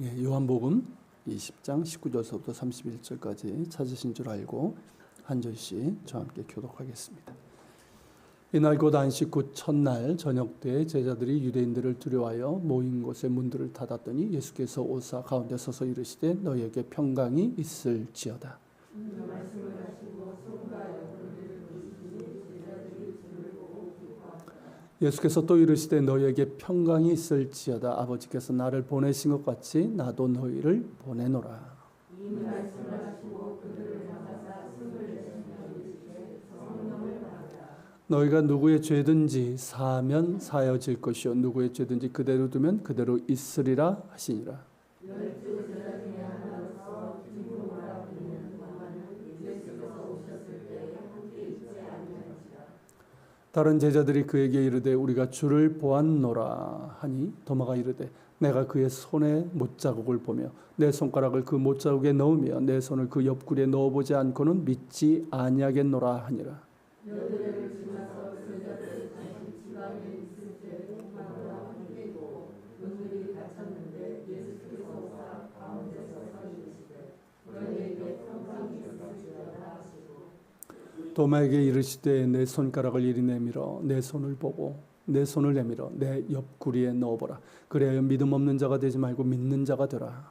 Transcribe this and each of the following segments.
요한복음 20장 19절서부터 31절까지 찾으신 줄 알고 한 절씩 저와 함께 교독하겠습니다. 이날 곧 안식 후 첫날 저녁 때 제자들이 유대인들을 두려워하여 모인 곳의 문들을 닫았더니 예수께서 오사 가운데 서서 이르시되 너희에게 평강이 있을지어다. 예수께서 또 이르시되 너희에게 평강이 있을지어다. 아버지께서 나를 보내신 것 같이 나도 너희를 보내노라. 너희가 누구의 죄든지 사하면 사여질 것이요 누구의 죄든지 그대로 두면 그대로 있으리라 하시니라. 다른 제자들이 그에게 이르되 우리가 주를 보았노라 하니 도마가 이르되 내가 그의 손에 못자국을 보며 내 손가락을 그 못자국에 넣으며 내 손을 그 옆구리에 넣어보지 않고는 믿지 아니하겠노라 하니라. 도마에게 이르시되 내 손가락을 이리 내밀어 내 손을 보고 내 손을 내밀어 내 옆구리에 넣어보라. 그래야 믿음 없는 자가 되지 말고 믿는 자가 되라.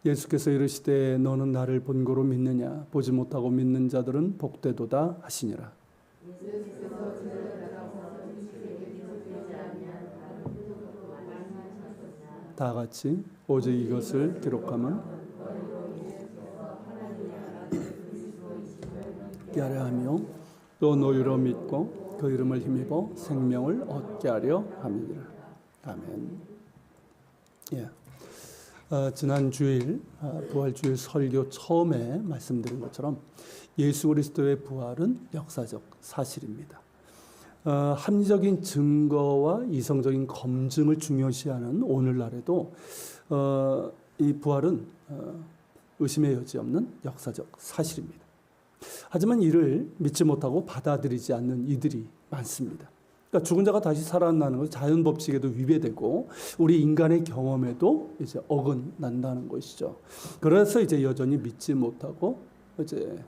예수께서 이르시되 너는 나를 본고로 믿느냐 보지 못하고 믿는 자들은 복되도다 하시니라. 다 같이 오직 이것을 기록하면 얻게 하려 하며 또 너희로 믿고 그 이름을 힘입어 생명을 얻게 하려 함이니라. 아멘. 지난 주일 부활주일 설교 처음에 말씀드린 것처럼 예수 그리스도의 부활은 역사적 사실입니다. 합리적인 증거와 이성적인 검증을 중요시하는 오늘날에도 이 부활은 의심의 여지 없는 역사적 사실입니다. 하지만 이를 믿지 못하고 받아들이지 않는 이들이 많습니다. 그러니까 죽은 자가 다시 살아나는 것은 자연 법칙에도 위배되고 우리 인간의 경험에도 이제 어긋난다는 것이죠. 그래서 이제 여전히 믿지 못하고 이제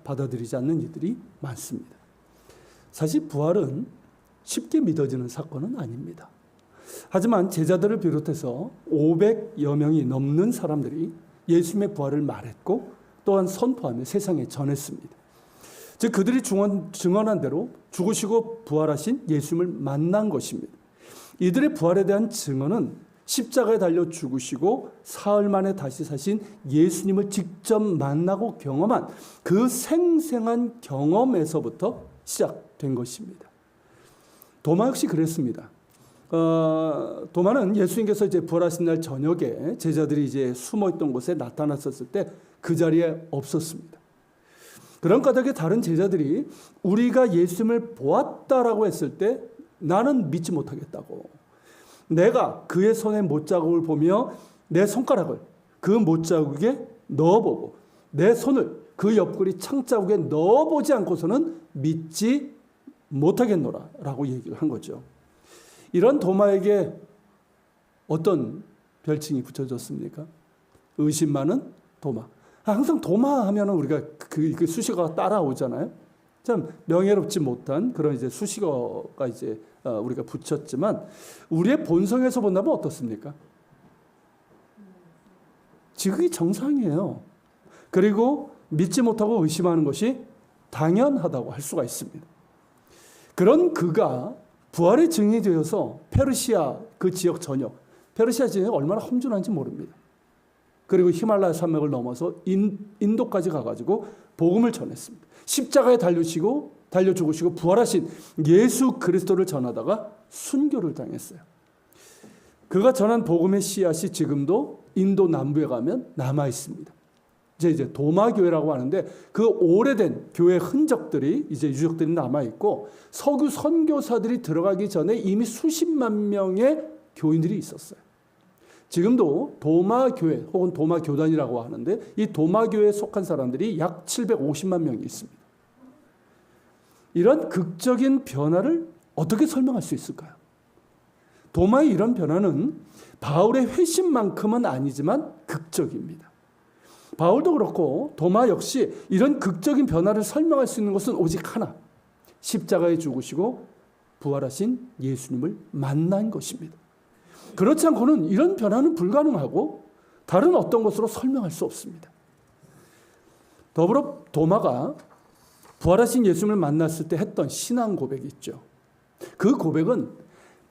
받아들이지 않는 이들이 많습니다. 사실 부활은 쉽게 믿어지는 사건은 아닙니다. 하지만 제자들을 비롯해서 500여 명이 넘는 사람들이 예수님의 부활을 말했고 또한 선포하며 세상에 전했습니다. 즉 그들이 증언한 대로 죽으시고 부활하신 예수님을 만난 것입니다. 이들의 부활에 대한 증언은 십자가에 달려 죽으시고 사흘 만에 다시 사신 예수님을 직접 만나고 경험한 그 생생한 경험에서부터 시작된 것입니다. 도마 역시 그랬습니다. 도마는 예수님께서 이제 부활하신 날 저녁에 제자들이 이제 숨어있던 곳에 나타났었을 때 그 자리에 없었습니다. 그런 까닭에 다른 제자들이 우리가 예수님을 보았다라고 했을 때 나는 믿지 못하겠다고. 내가 그의 손에 못자국을 보며 내 손가락을 그 못자국에 넣어보고 내 손을 그 옆구리 창자국에 넣어보지 않고서는 믿지 못하겠노라 라고 얘기를 한 거죠. 이런 도마에게 어떤 별칭이 붙여졌습니까? 의심 많은 도마. 항상 도마 하면은 우리가 그 수식어가 따라오잖아요. 참 명예롭지 못한 그런 이제 수식어가 이제 우리가 붙였지만 우리의 본성에서 본다면 어떻습니까? 지극히 정상이에요. 그리고 믿지 못하고 의심하는 것이 당연하다고 할 수가 있습니다. 그런 그가 부활의 증인이 되어서 페르시아 그 지역 전역, 페르시아 지역이 얼마나 험준한지 모릅니다. 그리고 히말라야 산맥을 넘어서 인도까지 가가지고 복음을 전했습니다. 십자가에 달려 죽으시고 부활하신 예수 그리스도를 전하다가 순교를 당했어요. 그가 전한 복음의 씨앗이 지금도 인도 남부에 가면 남아 있습니다. 이제 도마교회라고 하는데 그 오래된 교회 흔적들이 이제 유적들이 남아 있고 서구 선교사들이 들어가기 전에 이미 수십만 명의 교인들이 있었어요. 지금도 도마교회 혹은 도마교단이라고 하는데 이 도마교회에 속한 사람들이 약 750만 명이 있습니다. 이런 극적인 변화를 어떻게 설명할 수 있을까요? 도마의 이런 변화는 바울의 회심만큼은 아니지만 극적입니다. 바울도 그렇고 도마 역시 이런 극적인 변화를 설명할 수 있는 것은 오직 하나, 십자가에 죽으시고 부활하신 예수님을 만난 것입니다. 그렇지 않고는 이런 변화는 불가능하고 다른 어떤 것으로 설명할 수 없습니다. 더불어 도마가 부활하신 예수님을 만났을 때 했던 신앙 고백이 있죠. 그 고백은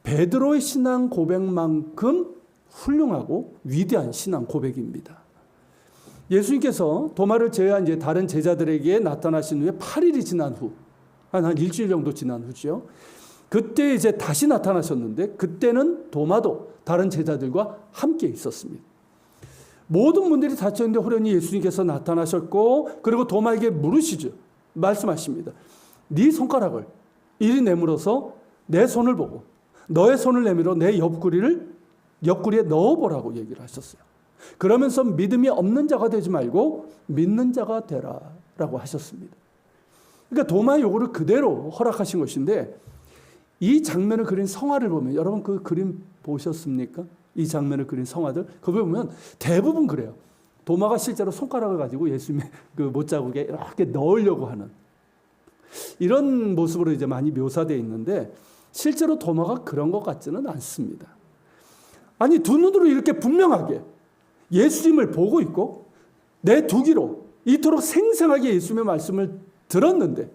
베드로의 신앙 고백만큼 훌륭하고 위대한 신앙 고백입니다. 예수님께서 도마를 제외한 이제 다른 제자들에게 나타나신 후에 8일이 지난 후, 한 일주일 정도 지난 후죠. 그때 이제 다시 나타나셨는데 그때는 도마도 다른 제자들과 함께 있었습니다. 모든 문들이 닫혔는데 호련히 예수님께서 나타나셨고, 그리고 도마에게 물으시죠. 말씀하십니다. 네 손가락을 이리 내밀어서 내 손을 보고 너의 손을 내밀어 내 옆구리에 넣어보라고 얘기를 하셨어요. 그러면서 믿음이 없는 자가 되지 말고 믿는 자가 되라 라고 하셨습니다. 그러니까 도마의 요구를 그대로 허락하신 것인데, 이 장면을 그린 성화를 보면, 여러분 그 그림 보셨습니까? 이 장면을 그린 성화들, 그걸 보면 대부분 그래요. 도마가 실제로 손가락을 가지고 예수님의 그 못자국에 이렇게 넣으려고 하는 이런 모습으로 이제 많이 묘사되어 있는데, 실제로 도마가 그런 것 같지는 않습니다. 아니, 두 눈으로 이렇게 분명하게 예수님을 보고 있고 내 두 귀로 이토록 생생하게 예수님의 말씀을 들었는데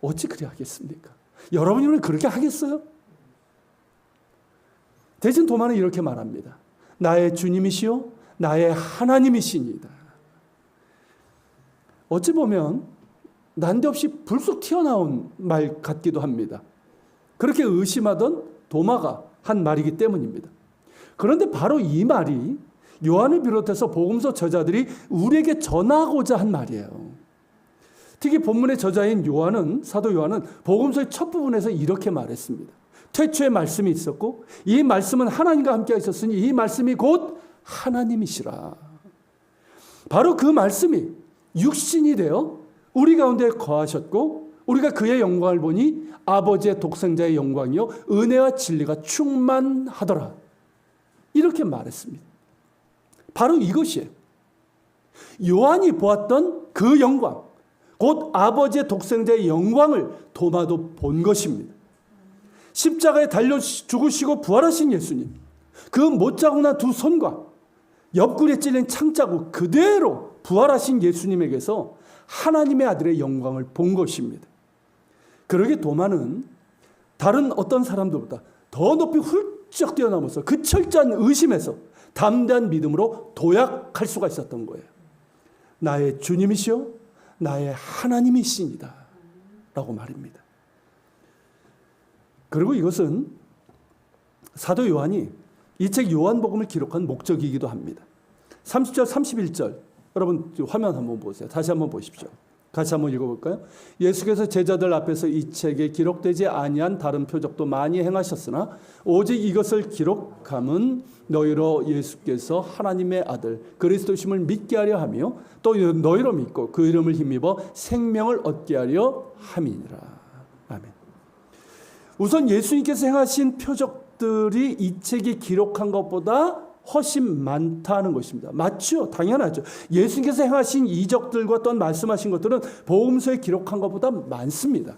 어찌 그리 하겠습니까? 여러분이면 그렇게 하겠어요? 대신 도마는 이렇게 말합니다. 나의 주님이시요 나의 하나님이시니이다. 어찌 보면 난데없이 불쑥 튀어나온 말 같기도 합니다. 그렇게 의심하던 도마가 한 말이기 때문입니다. 그런데 바로 이 말이 요한을 비롯해서 복음서 저자들이 우리에게 전하고자 한 말이에요. 특히 본문의 저자인 요한은, 사도 요한은 복음서의 첫 부분에서 이렇게 말했습니다. 태초에 말씀이 있었고 이 말씀은 하나님과 함께 있었으니 이 말씀이 곧 하나님이시라. 바로 그 말씀이 육신이 되어 우리 가운데 거하셨고 우리가 그의 영광을 보니 아버지의 독생자의 영광이요 은혜와 진리가 충만하더라. 이렇게 말했습니다. 바로 이것이에요. 요한이 보았던 그 영광, 곧 아버지의 독생자의 영광을 도마도 본 것입니다. 십자가에 달려 죽으시고 부활하신 예수님, 그 못자국 난 두 손과 옆구리에 찔린 창자국 그대로 부활하신 예수님에게서 하나님의 아들의 영광을 본 것입니다. 그러게 도마는 다른 어떤 사람들보다 더 높이 훌쩍 뛰어넘어서 그 철저한 의심에서 담대한 믿음으로 도약할 수가 있었던 거예요. 나의 주님이시요 나의 하나님이시니다 라고 말입니다. 그리고 이것은 사도 요한이 이 책 요한복음을 기록한 목적이기도 합니다. 30절 31절 여러분 화면 한번 보세요. 다시 한번 보십시오. 같이 한번 읽어볼까요? 예수께서 제자들 앞에서 이 책에 기록되지 아니한 다른 표적도 많이 행하셨으나 오직 이것을 기록함은 너희로 예수께서 하나님의 아들 그리스도심을 믿게 하려 하며 또 너희로 믿고 그 이름을 힘입어 생명을 얻게 하려 함이니라. 아멘. 우선 예수님께서 행하신 표적들이 이 책이 기록한 것보다 훨씬 많다는 것입니다. 맞죠? 당연하죠. 예수님께서 행하신 이적들과 또한 말씀하신 것들은 복음서에 기록한 것보다 많습니다.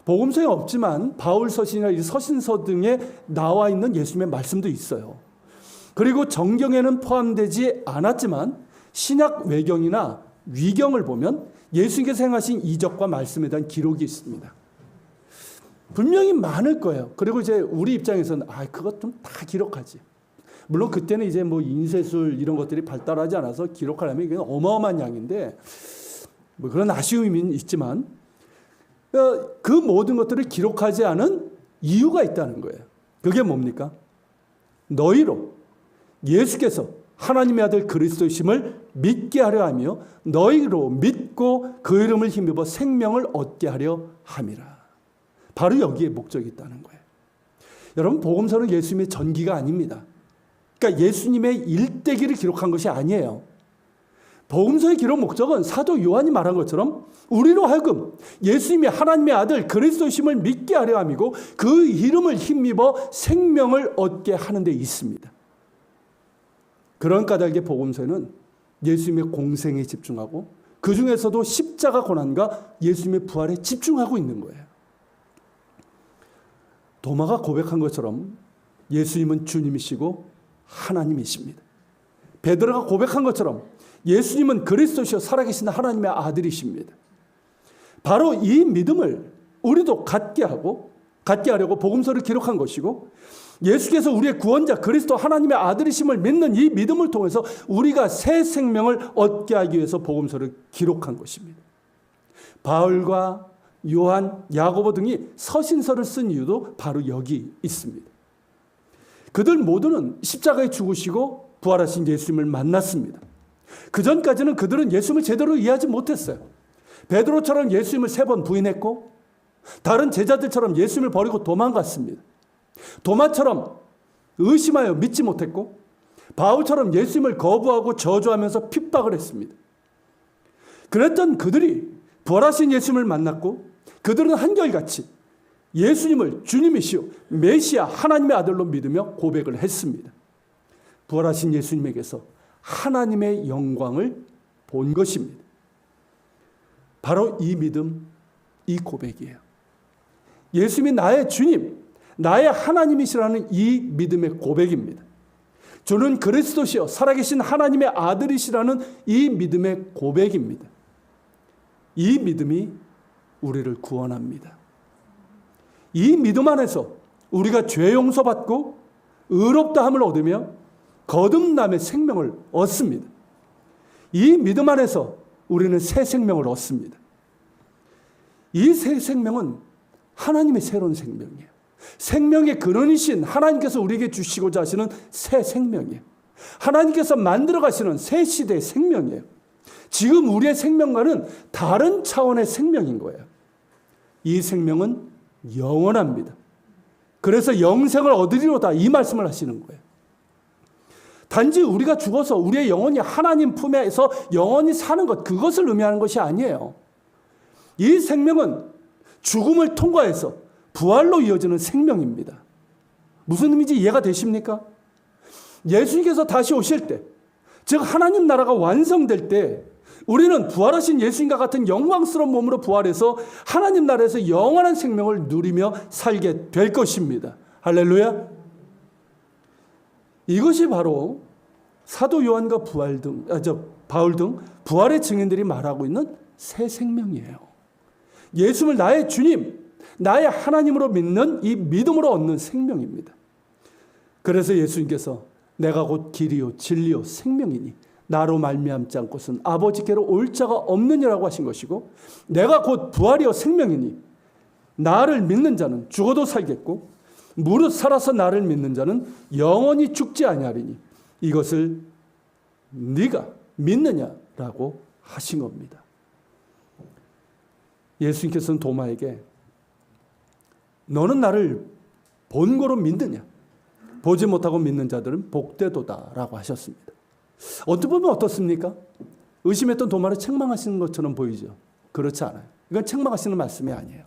복음서에 없지만 바울 서신이나 서신서 등에 나와 있는 예수님의 말씀도 있어요. 그리고 정경에는 포함되지 않았지만 신약 외경이나 위경을 보면 예수님께서 행하신 이적과 말씀에 대한 기록이 있습니다. 분명히 많을 거예요. 그리고 이제 우리 입장에서는 그것 좀 다 기록하지. 물론 그때는 이제 뭐 인쇄술 이런 것들이 발달하지 않아서 기록하려면 이게 어마어마한 양인데 뭐 그런 아쉬움이 있지만 그 모든 것들을 기록하지 않은 이유가 있다는 거예요. 그게 뭡니까? 너희로 예수께서 하나님의 아들 그리스도이심을 믿게 하려 하며 너희로 믿고 그 이름을 힘입어 생명을 얻게 하려 함이라. 바로 여기에 목적이 있다는 거예요. 여러분 복음서는 예수님의 전기가 아닙니다. 그러니까 예수님의 일대기를 기록한 것이 아니에요. 복음서의 기록 목적은 사도 요한이 말한 것처럼 우리로 하여금 예수님이 하나님의 아들 그리스도심을 믿게 하려 함이고 그 이름을 힘입어 생명을 얻게 하는 데 있습니다. 그런 까닭에 복음서에는 예수님의 공생에 집중하고 그 중에서도 십자가 고난과 예수님의 부활에 집중하고 있는 거예요. 도마가 고백한 것처럼 예수님은 주님이시고 하나님이십니다. 베드로가 고백한 것처럼 예수님은 그리스도시요 살아계신 하나님의 아들이십니다. 바로 이 믿음을 우리도 갖게 하려고 복음서를 기록한 것이고 예수께서 우리의 구원자 그리스도 하나님의 아들이심을 믿는 이 믿음을 통해서 우리가 새 생명을 얻게 하기 위해서 복음서를 기록한 것입니다. 바울과 요한, 야고보 등이 서신서를 쓴 이유도 바로 여기 있습니다. 그들 모두는 십자가에 죽으시고 부활하신 예수님을 만났습니다. 그 전까지는 그들은 예수님을 제대로 이해하지 못했어요. 베드로처럼 예수님을 3번 부인했고 다른 제자들처럼 예수님을 버리고 도망갔습니다. 도마처럼 의심하여 믿지 못했고 바울처럼 예수님을 거부하고 저주하면서 핍박을 했습니다. 그랬던 그들이 부활하신 예수님을 만났고 그들은 한결같이 예수님을 주님이시오 메시아 하나님의 아들로 믿으며 고백을 했습니다. 부활하신 예수님에게서 하나님의 영광을 본 것입니다. 바로 이 믿음, 이 고백이에요. 예수님이 나의 주님, 나의 하나님이시라는 이 믿음의 고백입니다. 주는 그리스도시요 살아계신 하나님의 아들이시라는 이 믿음의 고백입니다. 이 믿음이 우리를 구원합니다. 이 믿음 안에서 우리가 죄 용서받고 의롭다함을 얻으며 거듭남의 생명을 얻습니다. 이 믿음 안에서 우리는 새 생명을 얻습니다. 이 새 생명은 하나님의 새로운 생명이에요. 생명의 근원이신 하나님께서 우리에게 주시고자 하시는 새 생명이에요. 하나님께서 만들어 가시는 새 시대의 생명이에요. 지금 우리의 생명과는 다른 차원의 생명인 거예요. 이 생명은 영원합니다. 그래서 영생을 얻으리로다 이 말씀을 하시는 거예요. 단지 우리가 죽어서 우리의 영혼이 하나님 품에서 영원히 사는 것, 그것을 의미하는 것이 아니에요. 이 생명은 죽음을 통과해서 부활로 이어지는 생명입니다. 무슨 의미인지 이해가 되십니까? 예수님께서 다시 오실 때, 즉 하나님 나라가 완성될 때 우리는 부활하신 예수님과 같은 영광스러운 몸으로 부활해서 하나님 나라에서 영원한 생명을 누리며 살게 될 것입니다. 할렐루야. 이것이 바로 사도 요한과 바울 등 부활의 증인들이 말하고 있는 새 생명이에요. 예수를 나의 주님, 나의 하나님으로 믿는 이 믿음으로 얻는 생명입니다. 그래서 예수님께서 내가 곧 길이요 진리요 생명이니 나로 말미암지 않고서는 아버지께로 올 자가 없느니라고 하신 것이고 내가 곧 부활이요 생명이니 나를 믿는 자는 죽어도 살겠고 무릇 살아서 나를 믿는 자는 영원히 죽지 아니하리니 이것을 네가 믿느냐라고 하신 겁니다. 예수님께서는 도마에게 너는 나를 본고로 믿느냐? 보지 못하고 믿는 자들은 복되도다라고 하셨습니다. 어떻게 보면 어떻습니까? 의심했던 도마를 책망하시는 것처럼 보이죠. 그렇지 않아요. 이건 책망하시는 말씀이 아니에요.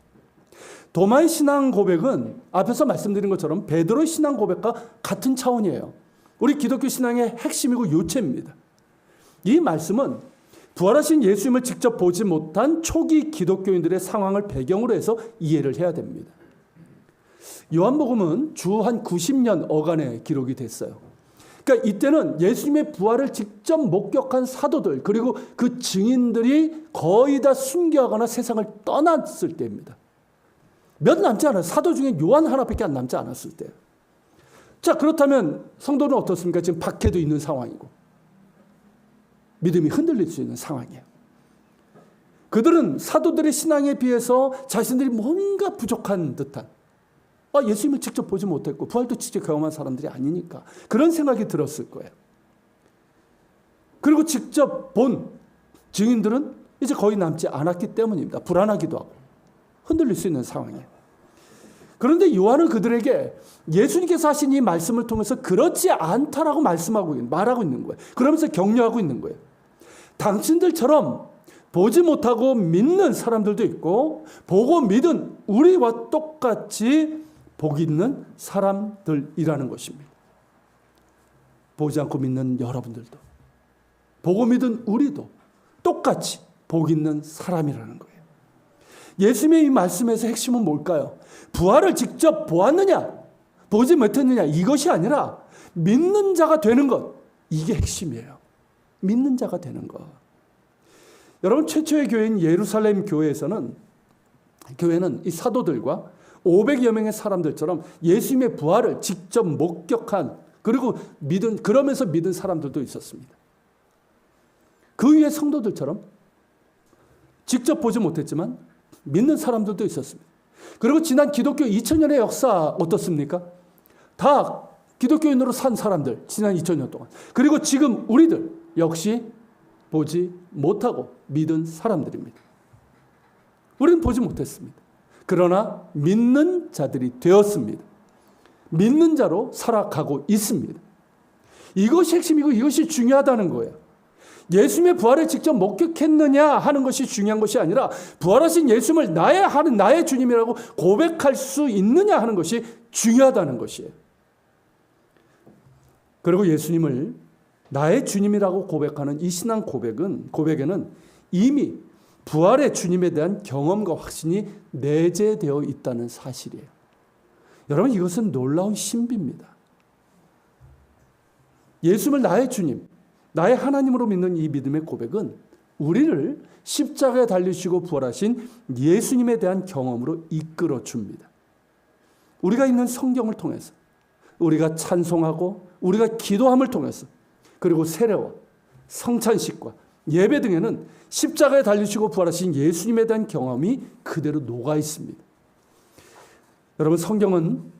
도마의 신앙 고백은 앞에서 말씀드린 것처럼 베드로의 신앙 고백과 같은 차원이에요. 우리 기독교 신앙의 핵심이고 요체입니다. 이 말씀은 부활하신 예수님을 직접 보지 못한 초기 기독교인들의 상황을 배경으로 해서 이해를 해야 됩니다. 요한복음은 주 한 90년 어간에 기록이 됐어요. 그러니까 이때는 예수님의 부활을 직접 목격한 사도들 그리고 그 증인들이 거의 다 순교하거나 세상을 떠났을 때입니다. 몇 남지 않아요. 사도 중에 요한 하나밖에 안 남지 않았을 때예요. 자, 그렇다면 성도는 어떻습니까? 지금 박해도 있는 상황이고 믿음이 흔들릴 수 있는 상황이에요. 그들은 사도들의 신앙에 비해서 자신들이 뭔가 부족한 듯한 예수님을 직접 보지 못했고 부활도 직접 경험한 사람들이 아니니까 그런 생각이 들었을 거예요. 그리고 직접 본 증인들은 이제 거의 남지 않았기 때문입니다. 불안하기도 하고 흔들릴 수 있는 상황이에요. 그런데 요한은 그들에게 예수님께서 하신 이 말씀을 통해서 그렇지 않다라고 말하고 있는 거예요. 그러면서 격려하고 있는 거예요. 당신들처럼 보지 못하고 믿는 사람들도 있고 보고 믿은 우리와 똑같이 복 있는 사람들이라는 것입니다. 보지 않고 믿는 여러분들도 보고 믿은 우리도 똑같이 복 있는 사람이라는 거예요. 예수님의 이 말씀에서 핵심은 뭘까요? 부활을 직접 보았느냐 보지 못했느냐 이것이 아니라 믿는 자가 되는 것, 이게 핵심이에요. 믿는 자가 되는 것. 여러분, 최초의 교회인 예루살렘 교회는 이 사도들과 500여 명의 사람들처럼 예수님의 부활을 직접 목격한, 그리고 그러면서 믿은 사람들도 있었습니다. 그 위에 성도들처럼 직접 보지 못했지만 믿는 사람들도 있었습니다. 그리고 지난 기독교 2000년의 역사 어떻습니까? 다 기독교인으로 산 사람들, 지난 2000년 동안. 그리고 지금 우리들 역시 보지 못하고 믿은 사람들입니다. 우리는 보지 못했습니다. 그러나 믿는 자들이 되었습니다. 믿는 자로 살아가고 있습니다. 이것이 핵심이고 이것이 중요하다는 거예요. 예수님의 부활을 직접 목격했느냐 하는 것이 중요한 것이 아니라 부활하신 예수님을 나의 주님이라고 고백할 수 있느냐 하는 것이 중요하다는 것이에요. 그리고 예수님을 나의 주님이라고 고백하는 이 신앙 고백에는 이미 부활의 주님에 대한 경험과 확신이 내재되어 있다는 사실이에요. 여러분, 이것은 놀라운 신비입니다. 예수님을 나의 주님, 나의 하나님으로 믿는 이 믿음의 고백은 우리를 십자가에 달리시고 부활하신 예수님에 대한 경험으로 이끌어 줍니다. 우리가 읽는 성경을 통해서, 우리가 찬송하고 우리가 기도함을 통해서, 그리고 세례와 성찬식과 예배 등에는 십자가에 달리시고 부활하신 예수님에 대한 경험이 그대로 녹아 있습니다. 여러분, 성경은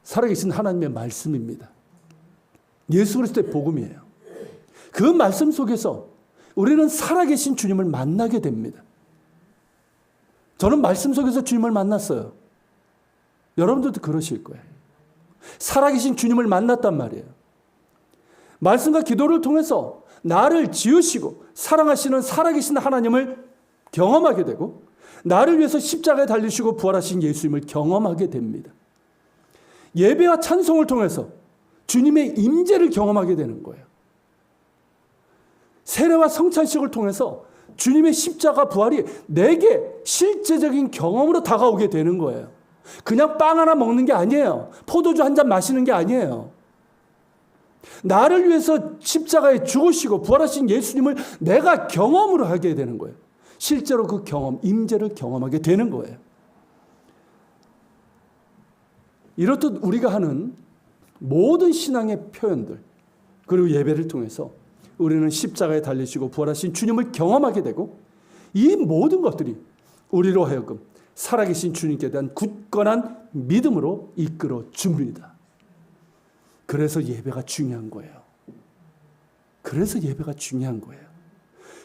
살아계신 하나님의 말씀입니다. 예수 그리스도의 복음이에요. 그 말씀 속에서 우리는 살아계신 주님을 만나게 됩니다. 저는 말씀 속에서 주님을 만났어요. 여러분들도 그러실 거예요. 살아계신 주님을 만났단 말이에요. 말씀과 기도를 통해서 나를 지으시고 사랑하시는 살아계신 하나님을 경험하게 되고 나를 위해서 십자가에 달리시고 부활하신 예수님을 경험하게 됩니다. 예배와 찬송을 통해서 주님의 임재를 경험하게 되는 거예요. 세례와 성찬식을 통해서 주님의 십자가 부활이 내게 실제적인 경험으로 다가오게 되는 거예요. 그냥 빵 하나 먹는 게 아니에요. 포도주 한 잔 마시는 게 아니에요. 나를 위해서 십자가에 죽으시고 부활하신 예수님을 내가 경험으로 하게 되는 거예요. 실제로 그 경험, 임재를 경험하게 되는 거예요. 이렇듯 우리가 하는 모든 신앙의 표현들, 그리고 예배를 통해서 우리는 십자가에 달리시고 부활하신 주님을 경험하게 되고, 이 모든 것들이 우리로 하여금 살아계신 주님께 대한 굳건한 믿음으로 이끌어 줍니다. 그래서 예배가 중요한 거예요. 그래서 예배가 중요한 거예요.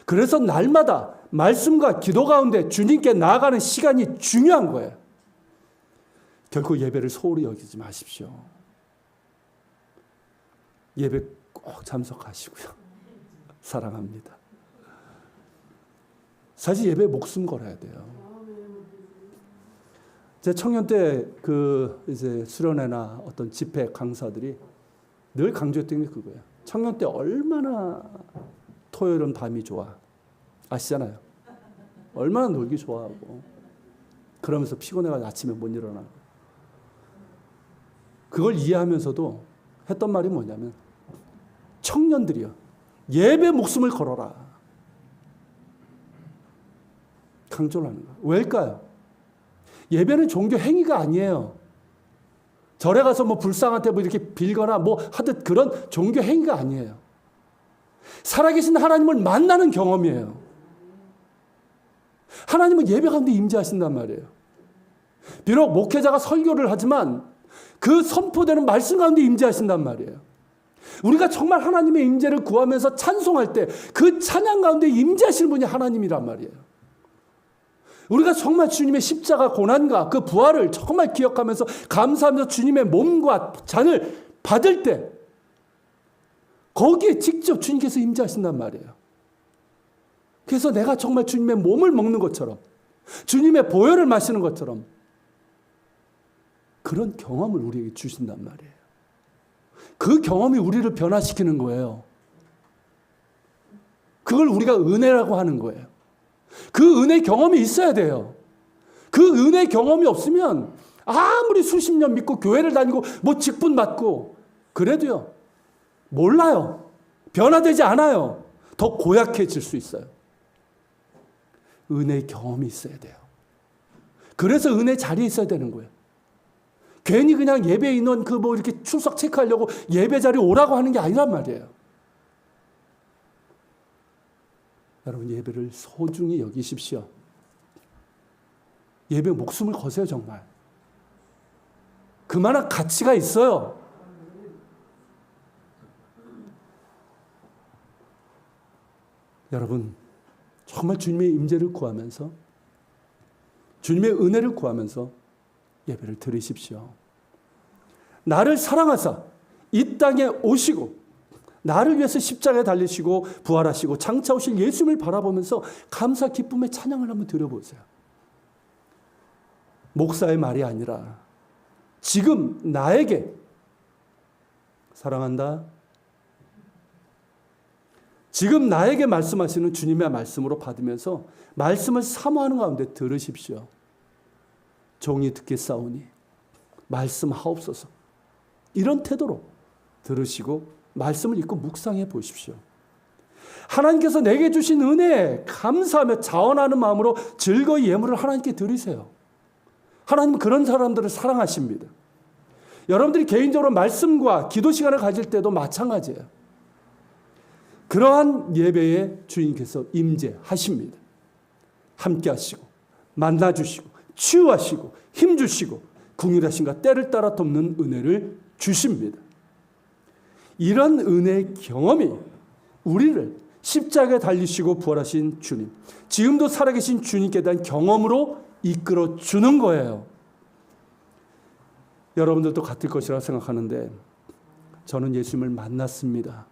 그래서 날마다 말씀과 기도 가운데 주님께 나아가는 시간이 중요한 거예요. 결코 예배를 소홀히 여기지 마십시오. 예배 꼭 참석하시고요. 사랑합니다. 사실 예배에 목숨 걸어야 돼요. 제 청년 때 이제 수련회나 어떤 집회 강사들이 늘 강조했던 게 그거예요. 청년 때 얼마나 토요일은 밤이 좋아. 아시잖아요. 얼마나 놀기 좋아하고. 그러면서 피곤해가지고 아침에 못 일어나. 그걸 이해하면서도 했던 말이 뭐냐면, 청년들이요, 예배 목숨을 걸어라. 강조를 하는 거예요. 왜일까요? 예배는 종교 행위가 아니에요. 절에 가서 불상한테 이렇게 빌거나 하듯 그런 종교 행위가 아니에요. 살아계신 하나님을 만나는 경험이에요. 하나님은 예배 가운데 임재하신단 말이에요. 비록 목회자가 설교를 하지만 그 선포되는 말씀 가운데 임재하신단 말이에요. 우리가 정말 하나님의 임재를 구하면서 찬송할 때 그 찬양 가운데 임재하시는 분이 하나님이란 말이에요. 우리가 정말 주님의 십자가 고난과 그 부활을 정말 기억하면서 감사하면서 주님의 몸과 잔을 받을 때 거기에 직접 주님께서 임재하신단 말이에요. 그래서 내가 정말 주님의 몸을 먹는 것처럼, 주님의 보혈을 마시는 것처럼 그런 경험을 우리에게 주신단 말이에요. 그 경험이 우리를 변화시키는 거예요. 그걸 우리가 은혜라고 하는 거예요. 그 은혜 경험이 있어야 돼요. 그 은혜 경험이 없으면 아무리 수십 년 믿고 교회를 다니고 뭐 직분 받고 그래도요, 몰라요. 변화되지 않아요. 더 고약해질 수 있어요. 은혜의 경험이 있어야 돼요. 그래서 은혜 자리에 있어야 되는 거예요. 괜히 그냥 예배 인원 이렇게 출석 체크하려고 예배 자리에 오라고 하는 게 아니란 말이에요. 여러분, 예배를 소중히 여기십시오. 예배 목숨을 거세요, 정말. 그만한 가치가 있어요. 여러분, 정말 주님의 임재를 구하면서, 주님의 은혜를 구하면서 예배를 드리십시오. 나를 사랑하사 이 땅에 오시고 나를 위해서 십자가에 달리시고 부활하시고 장차 오실 예수님을 바라보면서 감사 기쁨의 찬양을 한번 드려보세요. 목사의 말이 아니라 지금 나에게 사랑한다, 지금 나에게 말씀하시는 주님의 말씀으로 받으면서 말씀을 사모하는 가운데 들으십시오. 종이 듣겠사오니 말씀하옵소서. 이런 태도로 들으시고 말씀을 읽고 묵상해 보십시오. 하나님께서 내게 주신 은혜에 감사하며 자원하는 마음으로 즐거이 예물을 하나님께 드리세요. 하나님은 그런 사람들을 사랑하십니다. 여러분들이 개인적으로 말씀과 기도 시간을 가질 때도 마찬가지예요. 그러한 예배에 주님께서 임재하십니다. 함께 하시고 만나주시고 치유하시고 힘주시고 긍휼하심과 때를 따라 돕는 은혜를 주십니다. 이런 은혜의 경험이 우리를 십자가에 달리시고 부활하신 주님, 지금도 살아계신 주님께 대한 경험으로 이끌어 주는 거예요. 여러분들도 같을 것이라 생각하는데 저는 예수님을 만났습니다.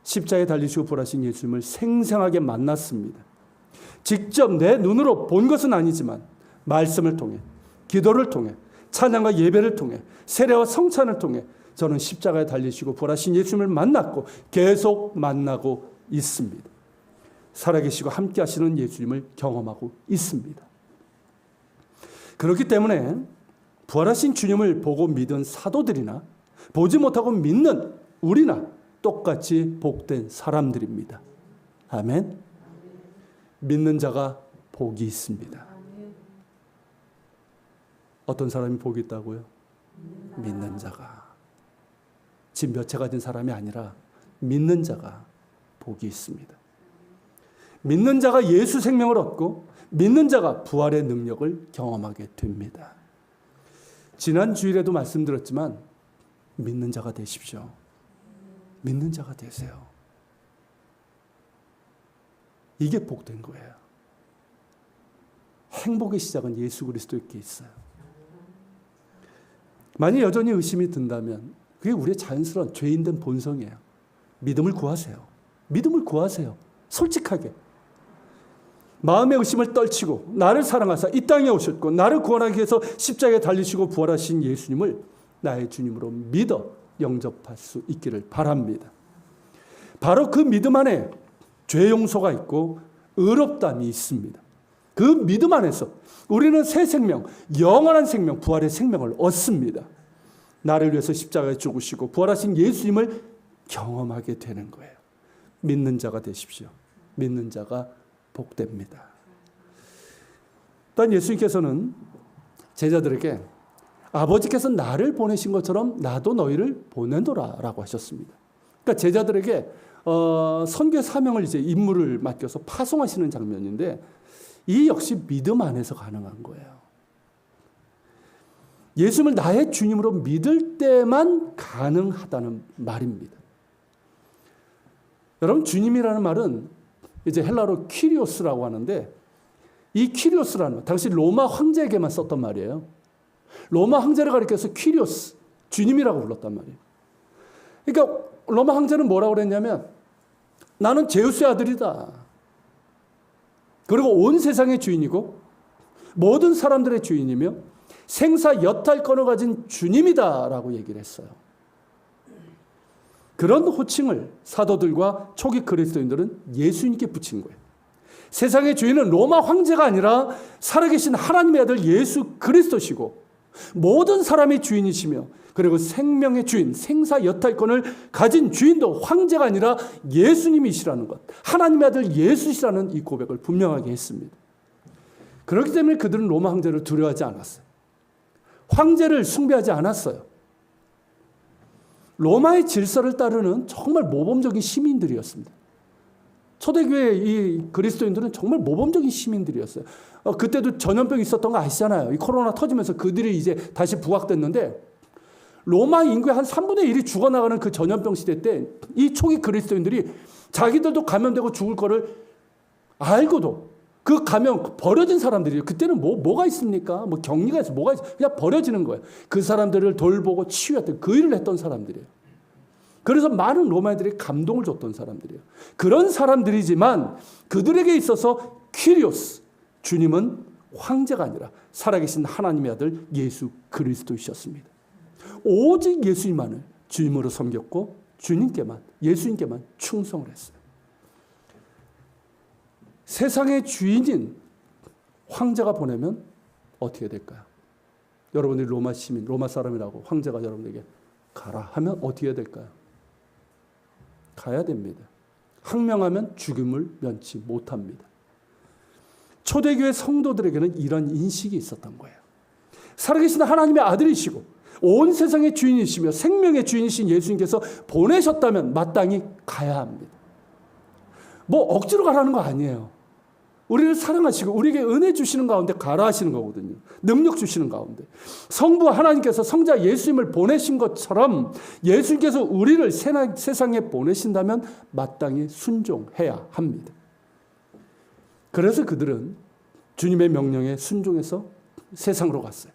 십자가에 달리시고 부활하신 예수님을 생생하게 만났습니다. 직접 내 눈으로 본 것은 아니지만 말씀을 통해, 기도를 통해, 찬양과 예배를 통해, 세례와 성찬을 통해 저는 십자가에 달리시고 부활하신 예수님을 만났고 계속 만나고 있습니다. 살아계시고 함께 하시는 예수님을 경험하고 있습니다. 그렇기 때문에 부활하신 주님을 보고 믿은 사도들이나 보지 못하고 믿는 우리나 똑같이 복된 사람들입니다. 아멘. 믿는 자가 복이 있습니다. 어떤 사람이 복이 있다고요? 믿는 자가. 집 몇 채 가진 사람이 아니라 믿는 자가 복이 있습니다. 믿는 자가 예수 생명을 얻고 믿는 자가 부활의 능력을 경험하게 됩니다. 지난 주일에도 말씀드렸지만 믿는 자가 되십시오. 믿는 자가 되세요. 이게 복된 거예요. 행복의 시작은 예수 그리스도께 있어요. 만약 여전히 의심이 든다면 그게 우리의 자연스러운 죄인된 본성이에요. 믿음을 구하세요. 믿음을 구하세요. 솔직하게. 마음의 의심을 떨치고 나를 사랑하사 이 땅에 오셨고 나를 구원하기 위해서 십자가에 달리시고 부활하신 예수님을 나의 주님으로 믿어 영접할 수 있기를 바랍니다. 바로 그 믿음 안에 죄 용서가 있고 의롭담이 있습니다. 그 믿음 안에서 우리는 새 생명, 영원한 생명, 부활의 생명을 얻습니다. 나를 위해서 십자가에 죽으시고 부활하신 예수님을 경험하게 되는 거예요. 믿는 자가 되십시오. 믿는 자가 복됩니다. 또한 예수님께서는 제자들에게 아버지께서 나를 보내신 것처럼 나도 너희를 보내노라라고 하셨습니다. 그러니까 제자들에게 선교 사명을 이제 임무를 맡겨서 파송하시는 장면인데 이 역시 믿음 안에서 가능한 거예요. 예수님을 나의 주님으로 믿을 때만 가능하다는 말입니다. 여러분, 주님이라는 말은 이제 헬라어로 퀴리오스라고 하는데 이 퀴리오스라는 말, 당시 로마 황제에게만 썼던 말이에요. 로마 황제를 가리켜서 퀴리오스, 주님이라고 불렀단 말이에요. 그러니까 로마 황제는 뭐라고 그랬냐면 나는 제우스의 아들이다. 그리고 온 세상의 주인이고 모든 사람들의 주인이며 생사 여탈권을 가진 주님이다라고 얘기를 했어요. 그런 호칭을 사도들과 초기 그리스도인들은 예수님께 붙인 거예요. 세상의 주인은 로마 황제가 아니라 살아계신 하나님의 아들 예수 그리스도시고 모든 사람의 주인이시며 그리고 생명의 주인, 생사 여탈권을 가진 주인도 황제가 아니라 예수님이시라는 것, 하나님의 아들 예수시라는 이 고백을 분명하게 했습니다. 그렇기 때문에 그들은 로마 황제를 두려워하지 않았어요. 황제를 숭배하지 않았어요. 로마의 질서를 따르는 정말 모범적인 시민들이었습니다. 초대교회 이 그리스도인들은 정말 모범적인 시민들이었어요. 그때도 전염병이 있었던 거 아시잖아요. 이 코로나 터지면서 그들이 이제 다시 부각됐는데 로마 인구의 한 3분의 1이 죽어나가는 그 전염병 시대 때 이 초기 그리스도인들이 자기들도 감염되고 죽을 거를 알고도 그 감염 버려진 사람들이에요. 그때는 뭐가 있습니까? 뭐 격리가 있어, 뭐가 있어? 그냥 버려지는 거예요. 그 사람들을 돌보고 치유했던 그 일을 했던 사람들이에요. 그래서 많은 로마인들이 감동을 줬던 사람들이에요. 그런 사람들이지만 그들에게 있어서 퀴리오스, 주님은 황제가 아니라 살아계신 하나님의 아들 예수 그리스도이셨습니다. 오직 예수님만을 주님으로 섬겼고 주님께만, 예수님께만 충성을 했어요. 세상의 주인인 황제가 보내면 어떻게 될까요? 여러분들이 로마 시민, 로마 사람이라고 황제가 여러분에게 가라 하면 어떻게 해야 될까요? 가야 됩니다. 항명하면 죽음을 면치 못합니다. 초대교회 성도들에게는 이런 인식이 있었던 거예요. 살아계신 하나님의 아들이시고 온 세상의 주인이시며 생명의 주인이신 예수님께서 보내셨다면 마땅히 가야 합니다. 뭐 억지로 가라는 거 아니에요. 우리를 사랑하시고 우리에게 은혜 주시는 가운데 가라 하시는 거거든요. 능력 주시는 가운데. 성부 하나님께서 성자 예수님을 보내신 것처럼 예수님께서 우리를 세상에 보내신다면 마땅히 순종해야 합니다. 그래서 그들은 주님의 명령에 순종해서 세상으로 갔어요.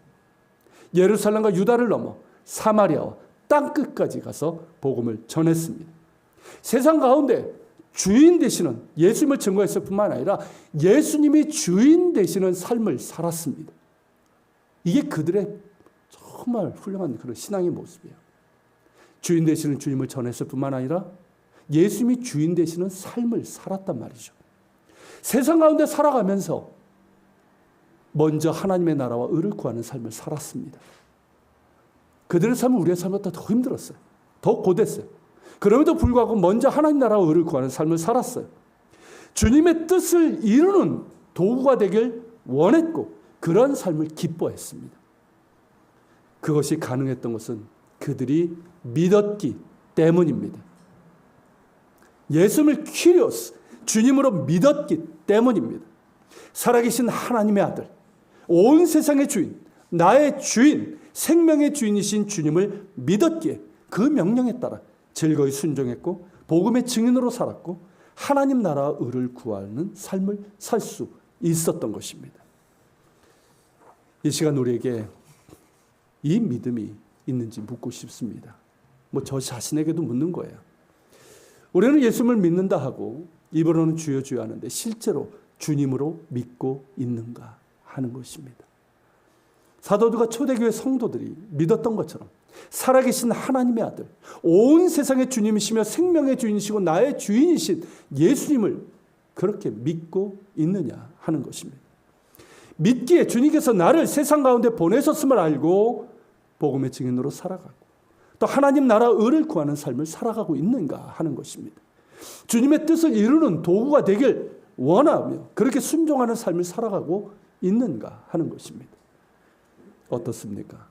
예루살렘과 유다를 넘어 사마리아와 땅끝까지 가서 복음을 전했습니다. 세상 가운데 주인 되시는 예수님을 증거했을 뿐만 아니라 예수님이 주인 되시는 삶을 살았습니다. 이게 그들의 정말 훌륭한 그런 신앙의 모습이에요. 주인 되시는 주님을 전했을 뿐만 아니라 예수님이 주인 되시는 삶을 살았단 말이죠. 세상 가운데 살아가면서 먼저 하나님의 나라와 의를 구하는 삶을 살았습니다. 그들의 삶은 우리의 삶보다 더 힘들었어요. 더 고됐어요. 그럼에도 불구하고 먼저 하나님 나라와 의를 구하는 삶을 살았어요. 주님의 뜻을 이루는 도구가 되길 원했고 그런 삶을 기뻐했습니다. 그것이 가능했던 것은 그들이 믿었기 때문입니다. 예수님을 퀴리오스, 주님으로 믿었기 때문입니다. 살아계신 하나님의 아들, 온 세상의 주인, 나의 주인, 생명의 주인이신 주님을 믿었기에 그 명령에 따라 즐거이 순종했고 복음의 증인으로 살았고 하나님 나라와 의를 구하는 삶을 살 수 있었던 것입니다. 이 시간 우리에게 이 믿음이 있는지 묻고 싶습니다. 뭐 저 자신에게도 묻는 거예요. 우리는 예수님을 믿는다 하고 입으로는 주여 주여 하는데 실제로 주님으로 믿고 있는가 하는 것입니다. 사도들과 초대교회 성도들이 믿었던 것처럼 살아계신 하나님의 아들, 온 세상의 주님이시며 생명의 주인이시고 나의 주인이신 예수님을 그렇게 믿고 있느냐 하는 것입니다. 믿기에 주님께서 나를 세상 가운데 보내셨음을 알고 복음의 증인으로 살아가고 또 하나님 나라 의를 구하는 삶을 살아가고 있는가 하는 것입니다. 주님의 뜻을 이루는 도구가 되길 원하며 그렇게 순종하는 삶을 살아가고 있는가 하는 것입니다. 어떻습니까?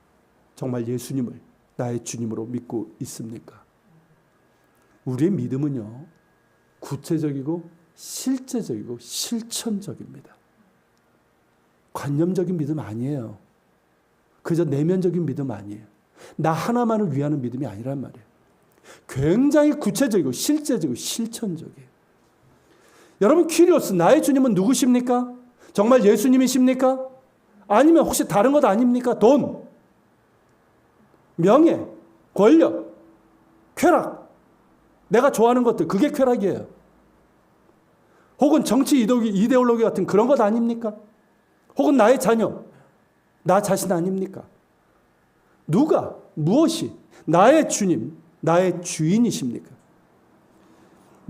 정말 예수님을 나의 주님으로 믿고 있습니까? 우리의 믿음은요, 구체적이고 실제적이고 실천적입니다. 관념적인 믿음 아니에요. 그저 내면적인 믿음 아니에요. 나 하나만을 위하는 믿음이 아니란 말이에요. 굉장히 구체적이고 실제적이고 실천적이에요. 여러분, 퀴리오스, 나의 주님은 누구십니까? 정말 예수님이십니까? 아니면 혹시 다른 것 아닙니까? 돈, 명예, 권력, 쾌락, 내가 좋아하는 것들, 그게 쾌락이에요. 혹은 정치 이데올로기 같은 그런 것 아닙니까? 혹은 나의 자녀, 나 자신 아닙니까? 누가, 무엇이 나의 주님, 나의 주인이십니까?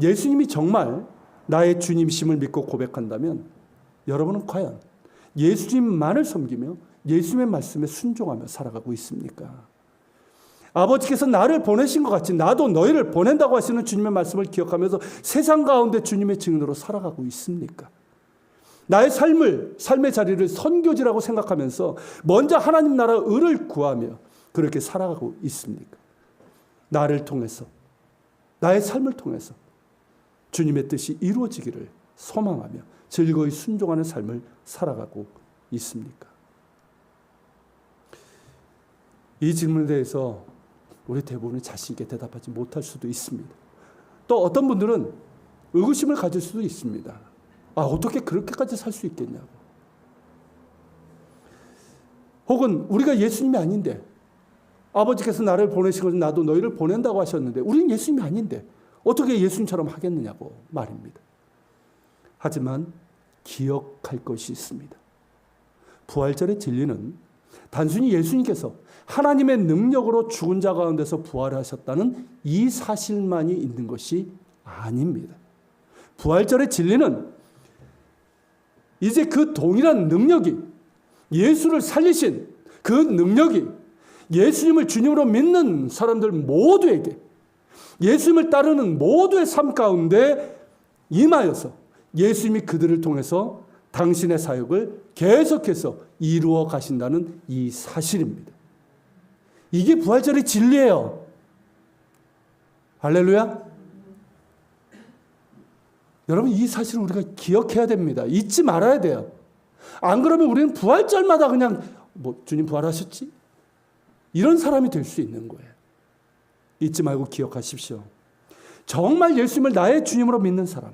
예수님이 정말 나의 주님심을 믿고 고백한다면 여러분은 과연 예수님만을 섬기며 예수님의 말씀에 순종하며 살아가고 있습니까? 아버지께서 나를 보내신 것 같이 나도 너희를 보낸다고 하시는 주님의 말씀을 기억하면서 세상 가운데 주님의 증인으로 살아가고 있습니까? 나의 삶의 자리를 선교지라고 생각하면서 먼저 하나님 나라 의를 구하며 그렇게 살아가고 있습니까? 나를 통해서, 나의 삶을 통해서 주님의 뜻이 이루어지기를 소망하며 즐거이 순종하는 삶을 살아가고 있습니까? 이 질문에 대해서 우리 대부분은 자신 있게 대답하지 못할 수도 있습니다. 또 어떤 분들은 의구심을 가질 수도 있습니다. 어떻게 그렇게까지 살 수 있겠냐고. 혹은 우리가 예수님이 아닌데, 아버지께서 나를 보내시고 나도 너희를 보낸다고 하셨는데 우리는 예수님이 아닌데 어떻게 예수님처럼 하겠느냐고 말입니다. 하지만 기억할 것이 있습니다. 부활절의 진리는 단순히 예수님께서 하나님의 능력으로 죽은 자 가운데서 부활하셨다는 이 사실만이 있는 것이 아닙니다. 부활절의 진리는 이제 그 동일한 능력이, 예수를 살리신 그 능력이 예수님을 주님으로 믿는 사람들 모두에게, 예수님을 따르는 모두의 삶 가운데 임하여서 예수님이 그들을 통해서 당신의 사역을 계속해서 이루어 가신다는 이 사실입니다. 이게 부활절의 진리예요. 할렐루야. 여러분, 이 사실을 우리가 기억해야 됩니다. 잊지 말아야 돼요. 안 그러면 우리는 부활절마다 그냥 주님 부활하셨지? 이런 사람이 될 수 있는 거예요. 잊지 말고 기억하십시오. 정말 예수님을 나의 주님으로 믿는 사람,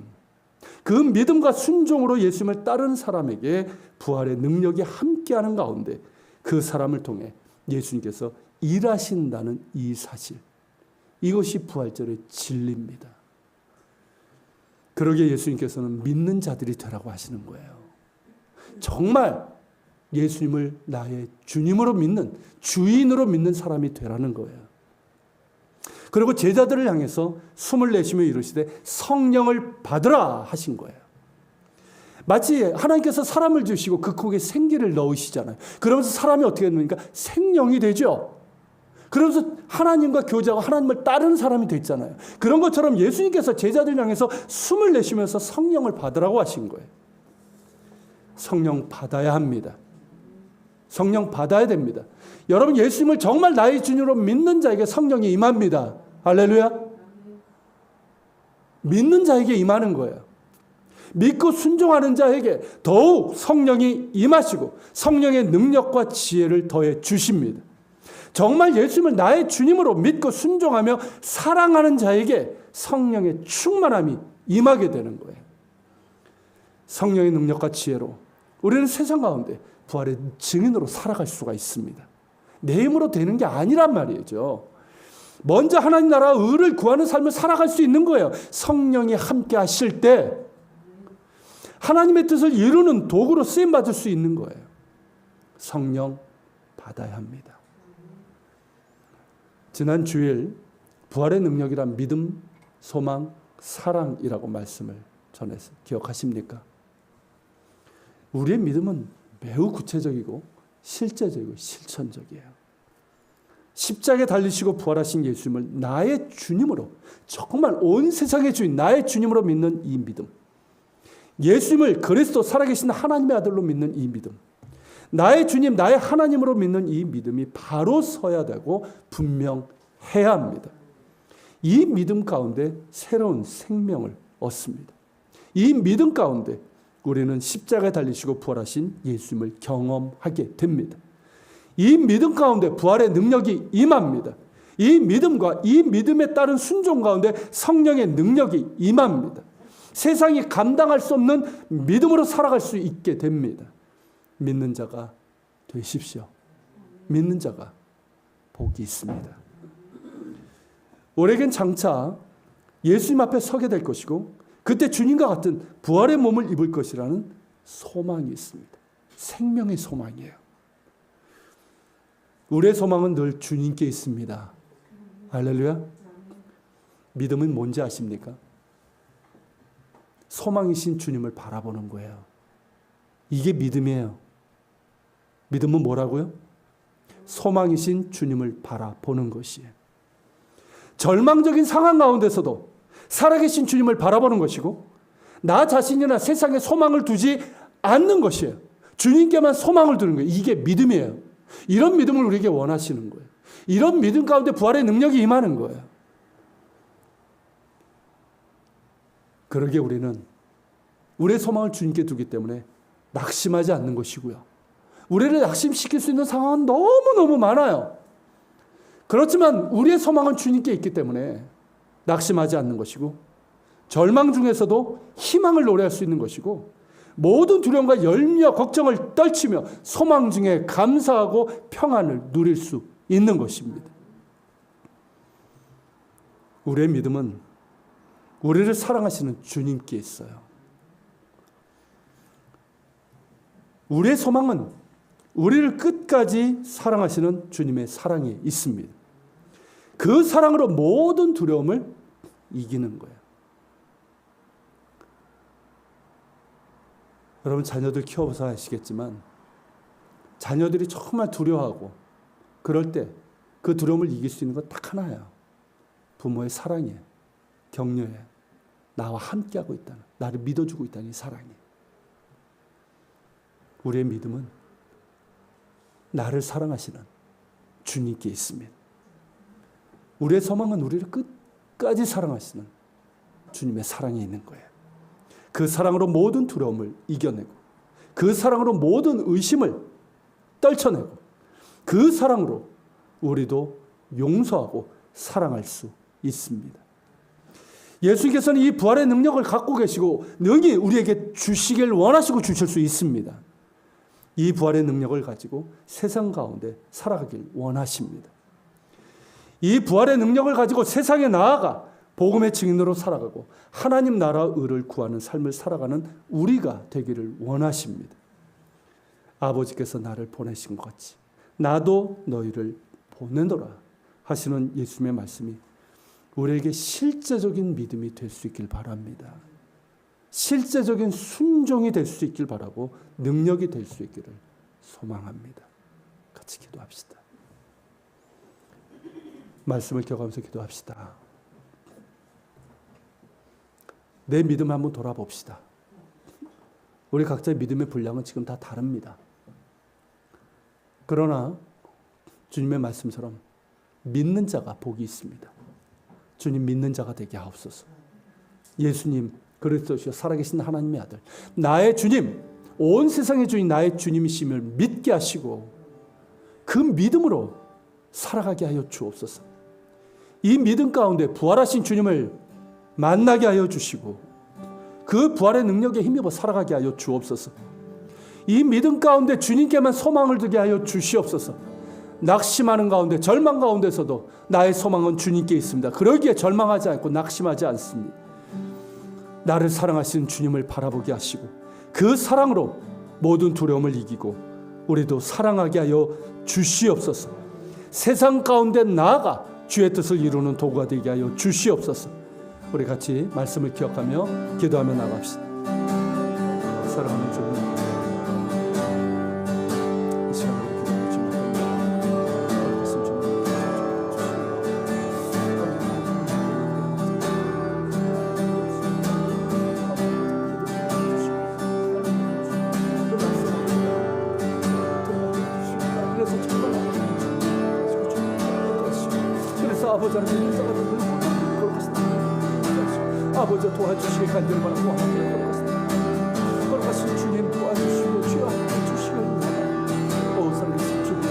그 믿음과 순종으로 예수님을 따르는 사람에게 부활의 능력이 함께하는 가운데 그 사람을 통해 예수님께서 일하신다는 이 사실, 이것이 부활절의 진리입니다. 그러기에 예수님께서는 믿는 자들이 되라고 하시는 거예요. 정말 예수님을 나의 주님으로 믿는, 주인으로 믿는 사람이 되라는 거예요. 그리고 제자들을 향해서 숨을 내쉬며 이르시되 성령을 받으라 하신 거예요. 마치 하나님께서 사람을 주시고 그 속에 생기를 넣으시잖아요. 그러면서 사람이 어떻게 됩니까? 생명이 되죠. 그러면서 하나님과 교제하고 하나님을 따르는 사람이 됐잖아요. 그런 것처럼 예수님께서 제자들 향해서 숨을 내쉬면서 성령을 받으라고 하신 거예요. 성령 받아야 합니다. 성령 받아야 됩니다. 여러분, 예수님을 정말 나의 주님으로 믿는 자에게 성령이 임합니다. 할렐루야. 믿는 자에게 임하는 거예요. 믿고 순종하는 자에게 더욱 성령이 임하시고 성령의 능력과 지혜를 더해 주십니다. 정말 예수님을 나의 주님으로 믿고 순종하며 사랑하는 자에게 성령의 충만함이 임하게 되는 거예요. 성령의 능력과 지혜로 우리는 세상 가운데 부활의 증인으로 살아갈 수가 있습니다. 내 힘으로 되는 게 아니란 말이죠. 먼저 하나님 나라 의를 구하는 삶을 살아갈 수 있는 거예요. 성령이 함께 하실 때 하나님의 뜻을 이루는 도구로 쓰임받을 수 있는 거예요. 성령 받아야 합니다. 지난 주일 부활의 능력이란 믿음, 소망, 사랑이라고 말씀을 전해서 기억하십니까? 우리의 믿음은 매우 구체적이고 실제적이고 실천적이에요. 십자가에 달리시고 부활하신 예수님을 나의 주님으로, 정말 온 세상의 주인, 나의 주님으로 믿는 이 믿음, 예수님을 그리스도 살아계신 하나님의 아들로 믿는 이 믿음, 나의 주님, 나의 하나님으로 믿는 이 믿음이 바로 서야 되고 분명해야 합니다. 이 믿음 가운데 새로운 생명을 얻습니다. 이 믿음 가운데 우리는 십자가에 달리시고 부활하신 예수님을 경험하게 됩니다. 이 믿음 가운데 부활의 능력이 임합니다. 이 믿음과 이 믿음에 따른 순종 가운데 성령의 능력이 임합니다. 세상이 감당할 수 없는 믿음으로 살아갈 수 있게 됩니다. 믿는 자가 되십시오. 믿는 자가 복이 있습니다. 우리에겐 장차 예수님 앞에 서게 될 것이고 그때 주님과 같은 부활의 몸을 입을 것이라는 소망이 있습니다. 생명의 소망이에요. 우리의 소망은 늘 주님께 있습니다. 할렐루야. 믿음은 뭔지 아십니까? 소망이신 주님을 바라보는 거예요. 이게 믿음이에요. 믿음은 뭐라고요? 소망이신 주님을 바라보는 것이에요. 절망적인 상황 가운데서도 살아계신 주님을 바라보는 것이고, 나 자신이나 세상에 소망을 두지 않는 것이에요. 주님께만 소망을 두는 거예요. 이게 믿음이에요. 이런 믿음을 우리에게 원하시는 거예요. 이런 믿음 가운데 부활의 능력이 임하는 거예요. 그러기에 우리는 우리의 소망을 주님께 두기 때문에 낙심하지 않는 것이고요. 우리를 낙심시킬 수 있는 상황은 너무너무 많아요. 그렇지만 우리의 소망은 주님께 있기 때문에 낙심하지 않는 것이고, 절망 중에서도 희망을 노래할 수 있는 것이고, 모든 두려움과 열미와 걱정을 떨치며 소망 중에 감사하고 평안을 누릴 수 있는 것입니다. 우리의 믿음은 우리를 사랑하시는 주님께 있어요. 우리의 소망은 우리를 끝까지 사랑하시는 주님의 사랑에 있습니다. 그 사랑으로 모든 두려움을 이기는 거예요. 여러분, 자녀들 키워서 아시겠지만 자녀들이 정말 두려워하고 그럴 때 그 두려움을 이길 수 있는 건 딱 하나예요. 부모의 사랑이에요. 격려예요. 나와 함께하고 있다는, 나를 믿어주고 있다는 이 사랑이에요. 우리의 믿음은 나를 사랑하시는 주님께 있습니다. 우리의 소망은 우리를 끝까지 사랑하시는 주님의 사랑에 있는 거예요. 그 사랑으로 모든 두려움을 이겨내고, 그 사랑으로 모든 의심을 떨쳐내고, 그 사랑으로 우리도 용서하고 사랑할 수 있습니다. 예수님께서는 이 부활의 능력을 갖고 계시고 능히 우리에게 주시길 원하시고 주실 수 있습니다. 이 부활의 능력을 가지고 세상 가운데 살아가길 원하십니다. 이 부활의 능력을 가지고 세상에 나아가 복음의 증인으로 살아가고 하나님 나라 의를 구하는 삶을 살아가는 우리가 되기를 원하십니다. 아버지께서 나를 보내신 것 같이 나도 너희를 보내노라 하시는 예수님의 말씀이 우리에게 실제적인 믿음이 될 수 있길 바랍니다. 실제적인 순종이 될 수 있길 바라고 능력이 될 수 있기를 소망합니다. 같이 기도합시다. 말씀을 기억하면서 기도합시다. 내 믿음을 한번 돌아봅시다. 우리 각자의 믿음의 분량은 지금 다 다릅니다. 그러나 주님의 말씀처럼 믿는 자가 복이 있습니다. 주님 믿는 자가 되게 하옵소서. 예수님 그리스도시요 살아계신 하나님의 아들, 나의 주님, 온 세상의 주인 나의 주님이심을 믿게 하시고 그 믿음으로 살아가게 하여 주옵소서. 이 믿음 가운데 부활하신 주님을 만나게 하여 주시고 그 부활의 능력에 힘입어 살아가게 하여 주옵소서. 이 믿음 가운데 주님께만 소망을 두게 하여 주시옵소서. 낙심하는 가운데 절망 가운데서도 나의 소망은 주님께 있습니다. 그러기에 절망하지 않고 낙심하지 않습니다. 나를 사랑하시는 주님을 바라보게 하시고 그 사랑으로 모든 두려움을 이기고 우리도 사랑하게 하여 주시옵소서. 세상 가운데 나아가 주의 뜻을 이루는 도구가 되게 하여 주시옵소서. 우리 같이 말씀을 기억하며 기도하며 나갑시다. 사랑하는 주님, 이 시간을 기도해 그래서 아버지 하나님 아버지 도와주시길 간절히 바라고 걸어가신 주님 도와주시고 주여 주시길 살아계신 주님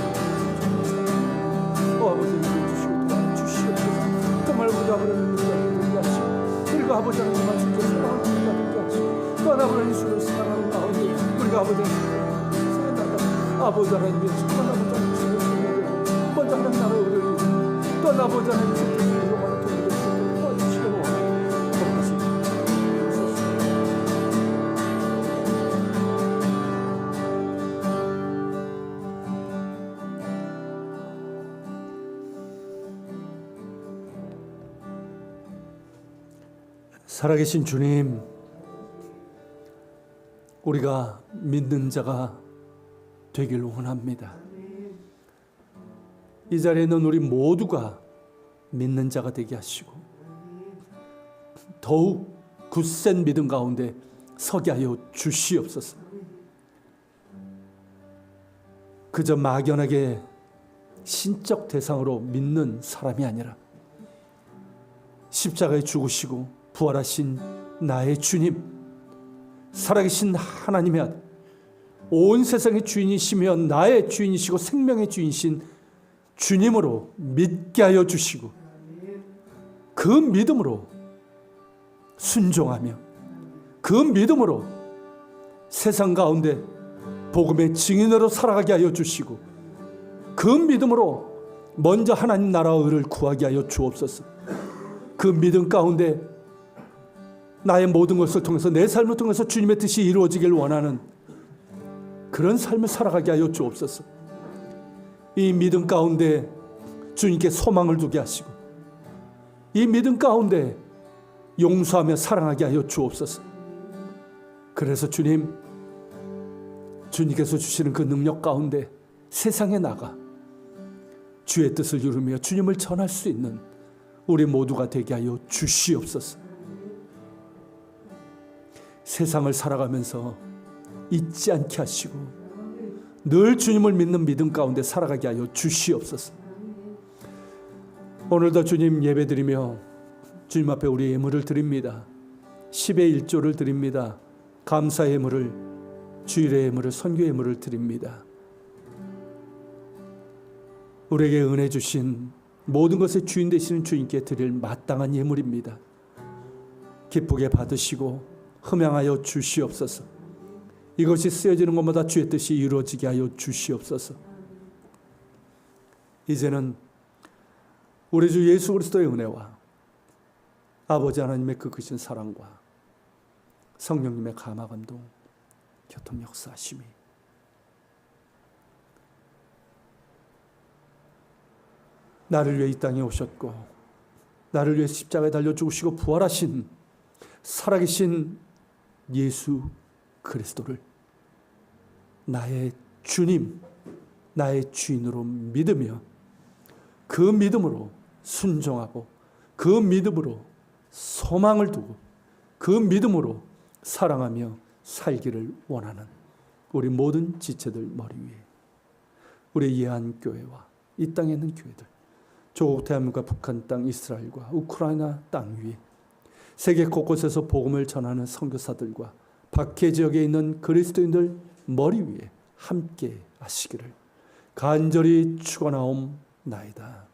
아버지 주시고 도와주시옵소서. 정말 우리 아버지를 되게 하시고 그리고 아버지 하나님 말씀대로 사랑을 되게 하시고 또 하나님 예수를 사랑하는 가운데 우리가 아버지를 사랑한다. 아버지 하나님의 축복한 아버지 하나님의 먼저 하나님 나라의 의를 또 아버지 하나님의 뜻을 이루어가는 도움을 주시고 도와주시고 살아계신 주님, 우리가 믿는 자가 되길 원합니다. 이 자리에 있는 우리 모두가 믿는 자가 되게 하시고 더욱 굳센 믿음 가운데 서게 하여 주시옵소서. 그저 막연하게 신적 대상으로 믿는 사람이 아니라 십자가에 죽으시고 부활하신 나의 주님, 살아계신 하나님의 아들, 온 세상의 주인이시며 나의 주인이시고 생명의 주인이신 주님으로 믿게 하여 주시고 그 믿음으로 순종하며 그 믿음으로 세상 가운데 복음의 증인으로 살아가게 하여 주시고 그 믿음으로 먼저 하나님 나라와 의를 구하게 하여 주옵소서. 그 믿음 가운데 나의 모든 것을 통해서 내 삶을 통해서 주님의 뜻이 이루어지길 원하는 그런 삶을 살아가게 하여 주옵소서. 이 믿음 가운데 주님께 소망을 두게 하시고 이 믿음 가운데 용서하며 사랑하게 하여 주옵소서. 그래서 주님께서 주시는 그 능력 가운데 세상에 나가 주의 뜻을 이루며 주님을 전할 수 있는 우리 모두가 되게 하여 주시옵소서. 세상을 살아가면서 잊지 않게 하시고 늘 주님을 믿는 믿음 가운데 살아가게 하여 주시옵소서. 오늘도 주님 예배드리며 주님 앞에 우리 예물을 드립니다. 10의 1조를 드립니다. 감사의 예물을, 주일의 예물을, 선교의 예물을 드립니다. 우리에게 은혜 주신 모든 것의 주인 되시는 주님께 드릴 마땅한 예물입니다. 기쁘게 받으시고 흠양하여 주시옵소서. 이것이 쓰여지는 것마다 주의 뜻이 이루어지게 하여 주시옵소서. 이제는 우리 주 예수 그리스도의 은혜와 아버지 하나님의 그 크신 사랑과 성령님의 감화 감동, 교통 역사하심이 나를 위해 이 땅에 오셨고 나를 위해 십자가에 달려 죽으시고 부활하신 살아계신 예수 그리스도를 나의 주님, 나의 주인으로 믿으며 그 믿음으로 순종하고 그 믿음으로 소망을 두고 그 믿음으로 사랑하며 살기를 원하는 우리 모든 지체들 머리 위에 우리 예한교회와 이 땅에 있는 교회들, 조국 대한민국과 북한 땅, 이스라엘과 우크라이나 땅 위에 세계 곳곳에서 복음을 전하는 선교사들과 박해 지역에 있는 그리스도인들 머리 위에 함께 하시기를 간절히 축원하옵나이다.